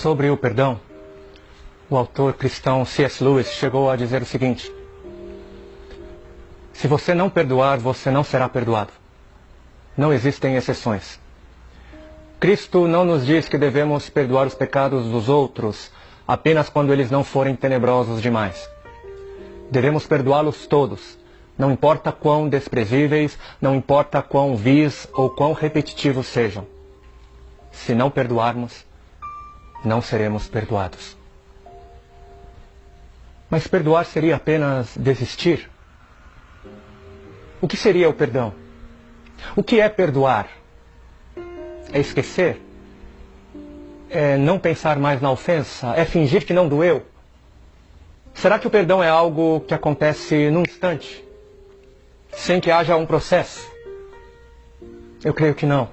Sobre o perdão, o autor cristão C.S. Lewis chegou a dizer o seguinte: se você não perdoar, você não será perdoado. Não existem exceções. Cristo não nos diz que devemos perdoar os pecados dos outros apenas quando eles não forem tenebrosos demais. Devemos perdoá-los todos, não importa quão desprezíveis, não importa quão vis ou quão repetitivos sejam. Se não perdoarmos, não seremos perdoados. Mas perdoar seria apenas desistir? O que seria o perdão? O que é perdoar? É esquecer? É não pensar mais na ofensa? É fingir que não doeu? Será que o perdão é algo que acontece num instante? Sem que haja um processo? Eu creio que não.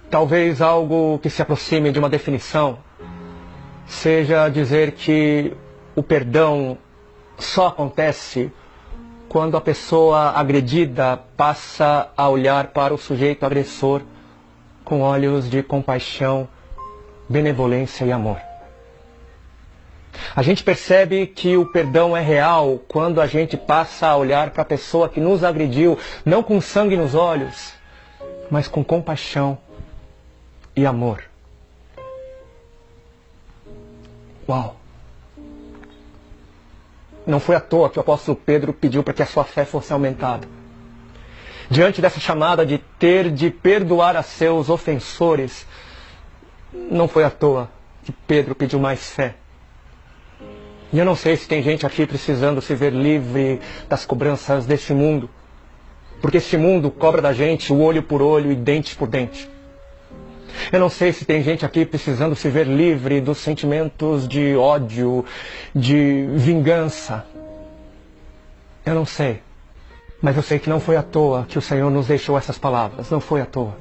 Talvez algo que se aproxime de uma definição seja dizer que o perdão só acontece quando a pessoa agredida passa a olhar para o sujeito agressor com olhos de compaixão, benevolência e amor. A gente percebe que o perdão é real quando a gente passa a olhar para a pessoa que nos agrediu, não com sangue nos olhos, mas com compaixão e amor. Uau! Não foi à toa que o apóstolo Pedro pediu para que a sua fé fosse aumentada. Diante dessa chamada de ter de perdoar a seus ofensores, não foi à toa que Pedro pediu mais fé. E eu não sei se tem gente aqui precisando se ver livre das cobranças desse mundo, porque este mundo cobra da gente o olho por olho e dente por dente. Eu não sei se tem gente aqui precisando se ver livre dos sentimentos de ódio, de vingança. Eu não sei. Mas eu sei que não foi à toa que o Senhor nos deixou essas palavras. Não foi à toa.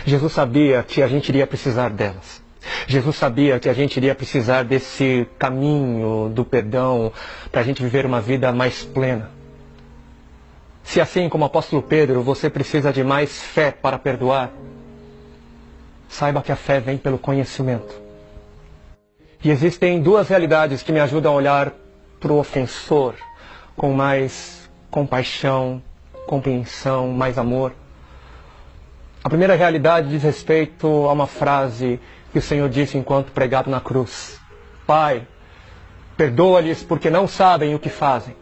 Jesus sabia que a gente iria precisar delas. Jesus sabia que a gente iria precisar desse caminho do perdão para a gente viver uma vida mais plena. Se assim como o apóstolo Pedro, você precisa de mais fé para perdoar, saiba que a fé vem pelo conhecimento. E existem duas realidades que me ajudam a olhar para o ofensor com mais compaixão, compreensão, mais amor. A primeira realidade diz respeito a uma frase que o Senhor disse enquanto pregado na cruz: Pai, perdoa-lhes porque não sabem o que fazem.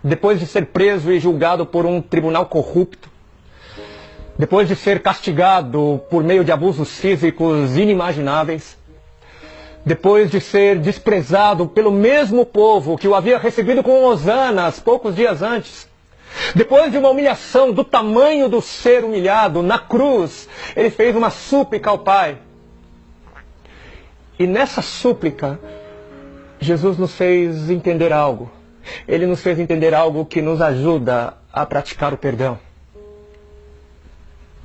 Depois de ser preso e julgado por um tribunal corrupto, depois de ser castigado por meio de abusos físicos inimagináveis, depois de ser desprezado pelo mesmo povo que o havia recebido com hosanas poucos dias antes, depois de uma humilhação do tamanho do ser humilhado na cruz, ele fez uma súplica ao Pai. E nessa súplica, Jesus nos fez entender algo. Ele nos fez entender algo que nos ajuda a praticar o perdão.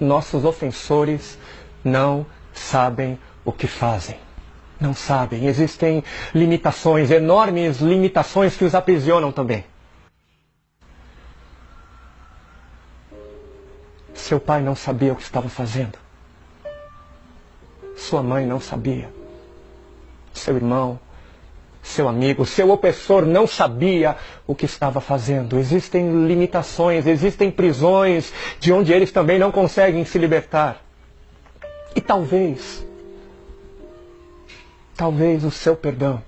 Nossos ofensores não sabem o que fazem. Não sabem. Existem limitações, enormes limitações que os aprisionam também. Seu pai não sabia o que estava fazendo. Sua mãe não sabia. Seu irmão, seu amigo, seu opressor não sabia o que estava fazendo. Existem limitações, existem prisões de onde eles também não conseguem se libertar. E talvez o seu perdão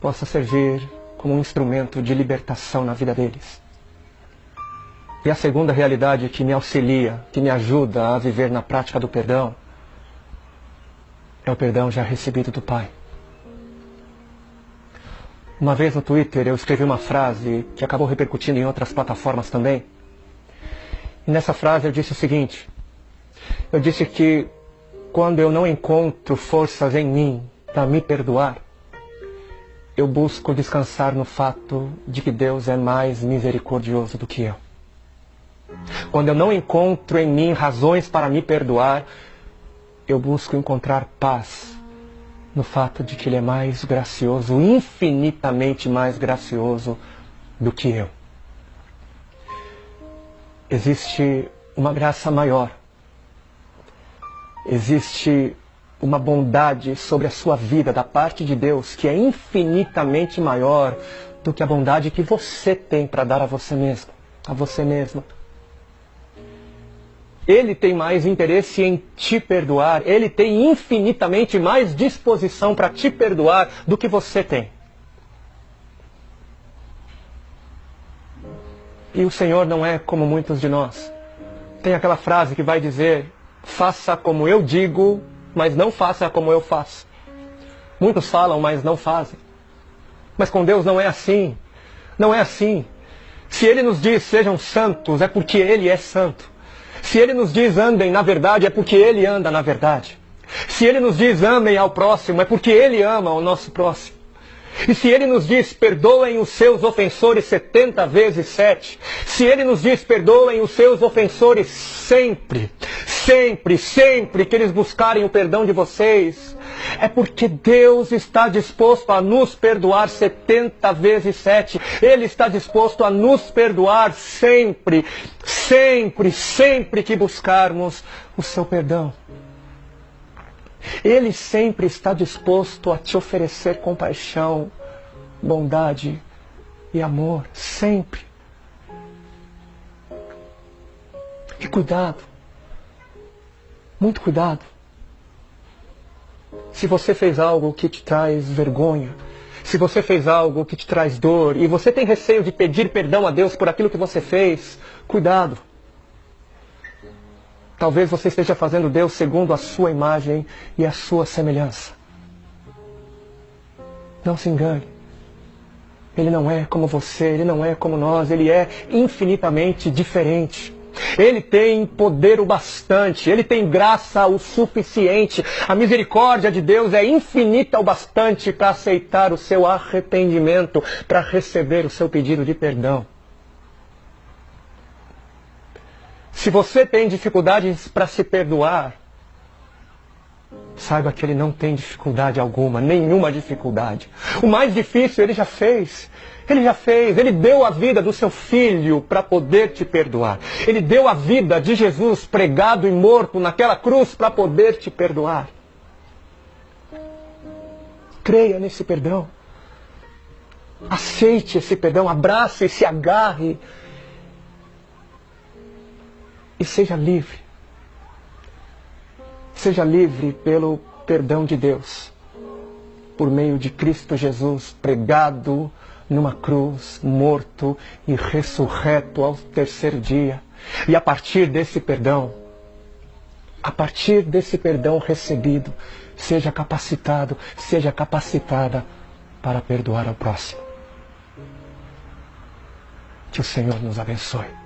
possa servir como um instrumento de libertação na vida deles. E a segunda realidade que me auxilia, que me ajuda a viver na prática do perdão, é o perdão já recebido do Pai. Uma vez no Twitter eu escrevi uma frase que acabou repercutindo em outras plataformas também. E nessa frase eu disse o seguinte: eu disse que quando eu não encontro forças em mim para me perdoar, eu busco descansar no fato de que Deus é mais misericordioso do que eu. Quando eu não encontro em mim razões para me perdoar, eu busco encontrar paz no fato de que Ele é mais gracioso, infinitamente mais gracioso do que eu. Existe uma graça maior existe uma bondade sobre a sua vida da parte de Deus que é infinitamente maior do que a bondade que você tem para dar a você mesmo, a você mesma. Ele tem mais interesse em te perdoar, Ele tem infinitamente mais disposição para te perdoar do que você tem. E o Senhor não é como muitos de nós. Tem aquela frase que vai dizer: faça como eu digo, mas não faça como eu faço. Muitos falam, mas não fazem. Mas com Deus não é assim. Não é assim. Se Ele nos diz sejam santos, é porque Ele é santo. Se Ele nos diz andem na verdade, é porque Ele anda na verdade. Se Ele nos diz amem ao próximo, é porque Ele ama ao nosso próximo. E se Ele nos diz perdoem os seus ofensores 70 vezes 7, se Ele nos diz perdoem os seus ofensores sempre, sempre, sempre que eles buscarem o perdão de vocês, é porque Deus está disposto a nos perdoar 70 vezes 7. Ele está disposto a nos perdoar sempre, sempre, sempre que buscarmos o seu perdão. Ele sempre está disposto a te oferecer compaixão, bondade e amor, sempre. E cuidado, muito cuidado. Se você fez algo que te traz vergonha, se você fez algo que te traz dor, e você tem receio de pedir perdão a Deus por aquilo que você fez, cuidado. Talvez você esteja fazendo Deus segundo a sua imagem e a sua semelhança. Não se engane. Ele não é como você, Ele não é como nós, Ele é infinitamente diferente. Ele tem poder o bastante, Ele tem graça o suficiente. A misericórdia de Deus é infinita o bastante para aceitar o seu arrependimento, para receber o seu pedido de perdão. Se você tem dificuldades para se perdoar, saiba que Ele não tem dificuldade alguma, nenhuma dificuldade. O mais difícil Ele já fez. Ele já fez. Ele deu a vida do seu Filho para poder te perdoar. Ele deu a vida de Jesus pregado e morto naquela cruz para poder te perdoar. Creia nesse perdão. Aceite esse perdão, abrace e se agarre. E seja livre. Seja livre pelo perdão de Deus. Por meio de Cristo Jesus, pregado numa cruz, morto e ressurreto ao terceiro dia. E a partir desse perdão recebido, seja capacitado, seja capacitada para perdoar ao próximo. Que o Senhor nos abençoe.